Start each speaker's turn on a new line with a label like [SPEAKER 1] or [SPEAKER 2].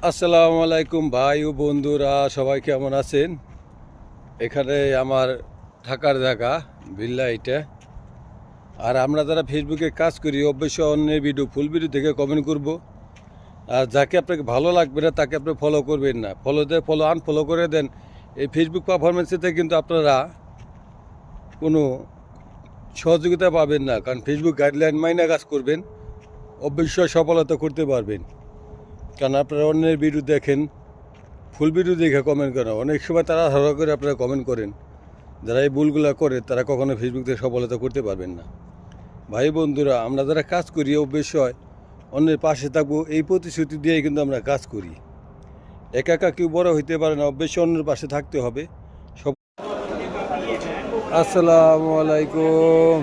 [SPEAKER 1] আসসালামু আলাইকুম ভাই ও বন্ধুরা, সবাই কেমন আছেন? এখানে আমার থাকার জায়গা ভিল্লা এটা। আর আমরা যারা ফেসবুকে কাজ করি অবশ্যই অন্যের ভিডিও ফুল ভিডিও দেখে কমেন্ট করব। আর যাকে আপনাকে ভালো লাগবে না তাকে আপনি ফলো করবেন না, ফলো আনফলো করে দেন। এই ফেসবুক পারফরমেন্সেতে কিন্তু আপনারা কোনো সহযোগিতা পাবেন না, কারণ ফেসবুক গাইডলাইন মাইনে কাজ করবেন, অবশ্যই সফলতা করতে পারবেন। কারণ আপনারা অন্যের ভিডিও দেখেন, ফুল ভিডিও দেখে কমেন্ট করেন, অনেক সময় তারা হারা করে আপনারা কমেন্ট করেন। যারা এই ভুলগুলো করে তারা কখনো ফেসবুক থেকে সফলতা করতে পারবেন না। ভাই বন্ধুরা, আমরা যারা কাজ করি অবশ্যই অন্যের পাশে থাকবো, এই প্রতিশ্রুতি দিয়েই কিন্তু আমরা কাজ করি। একা একা কেউ বড় হইতে পারে না, অবশ্যই অন্যের পাশে থাকতে হবে। সব আসসালামু আলাইকুম।